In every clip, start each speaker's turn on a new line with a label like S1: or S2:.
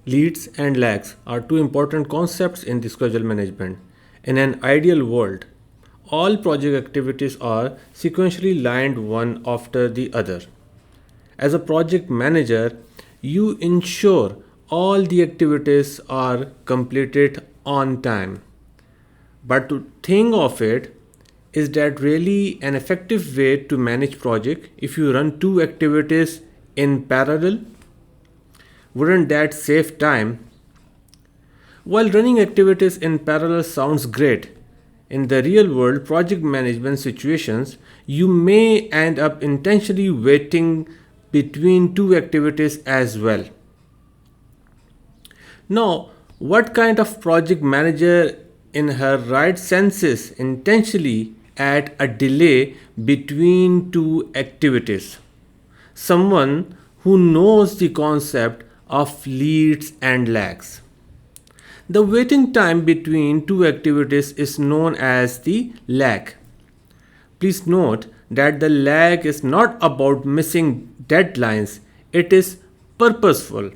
S1: Leads and lags are two important concepts in the schedule management. In an ideal world, all project activities are sequentially lined one after the other. As a project manager, you ensure all the activities are completed on time. But to think of it, is that really an effective way to manage project if you run two activities in parallel? Wouldn't that save time? While running activities in parallel sounds great, in the real world project management situations, you may end up intentionally waiting between two activities as well. Now, what kind of project manager in her right senses intentionally add a delay between two activities? Someone who knows the concept of leads and lags. The waiting time between two activities is known as the lag. Please note that the lag is not about missing deadlines, it is purposeful.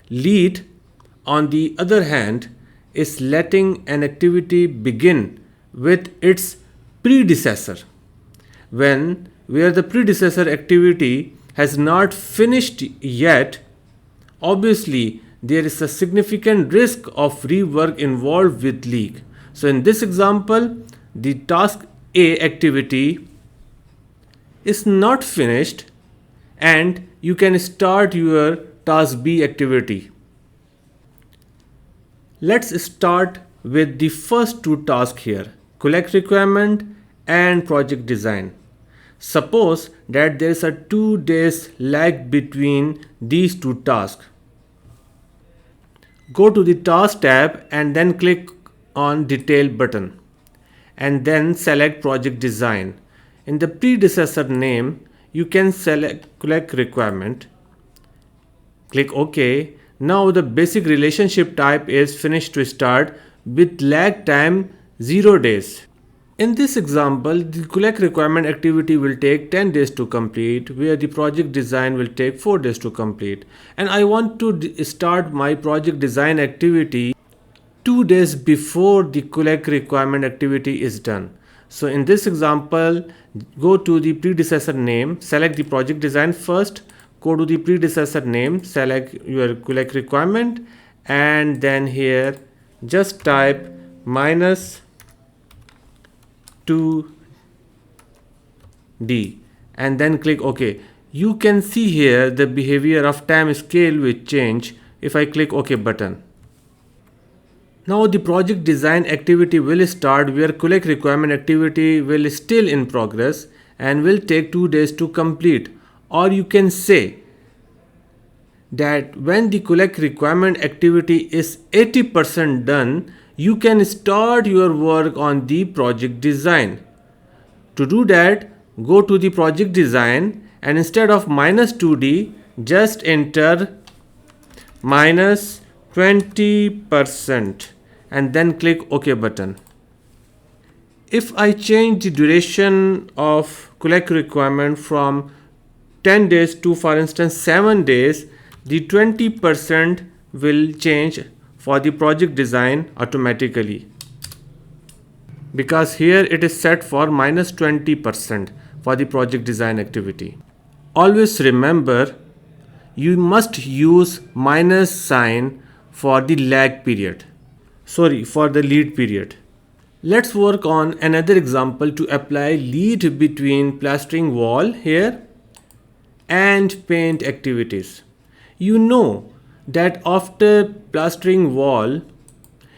S1: Lead, on the other hand, is letting an activity begin with its predecessor when where the predecessor activity has not finished yet. Obviously there is a significant risk of rework involved with leak. So in this example, the task A activity is not finished and you can start your task B activity. Let's start with the first two tasks here, collect requirement and project design. Suppose that there is a 2 days lag between these two tasks. Go to the task tab and then click on detail button and then select project design. In the predecessor name, you can select collect requirement. Click OK. Now the basic relationship type is finish to start with lag time 0 days. In this example, the collect requirement activity will take 10 days to complete, where the project design will take 4 days to complete. And I want to start my project design activity 2 days before the collect requirement activity is done. So in this example, go to the predecessor name, select the project design first, go to the predecessor name, select your collect requirement, and then here just type minus 2D and then click OK. You can see here the behavior of time scale will change if I click OK button. Now the project design activity will start where collect requirement activity will still in progress and will take 2 days to complete. Or you can say that when the collect requirement activity is 80% done, you can start your work on the project design. To do that, go to the project design and instead of minus 2D, just enter minus 20% and then click OK button. If I change the duration of collect requirement from 10 days to, for instance, 7 days, the 20% will change for the project design automatically, because here it is set for minus 20% for the project design activity. Always remember, you must use minus sign for the lag period. For the lead period. Let's work on another example to apply lead between plastering wall here and paint activities. You know that after plastering wall,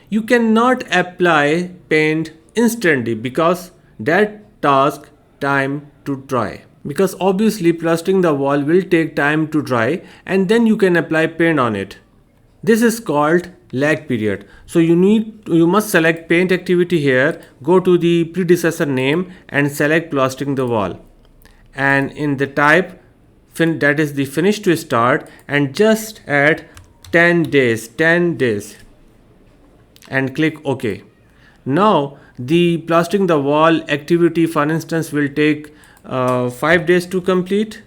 S1: you cannot apply paint instantly because that task time to dry. Because obviously plastering the wall will take time to dry and then you can apply paint on it. This is called lag period. So you must select paint activity here, go to the predecessor name and select plastering the wall. And in the type, that is the finish to start, and just add 10 days and click OK. Now the plastering the wall activity, for instance, will take 5 days to complete,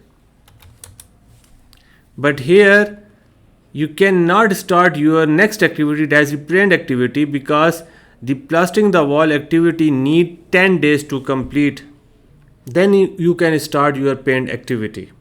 S1: but here You cannot start your next activity, that is the paint activity, because the plastering the wall activity need 10 days to complete. Then you can start your paint activity.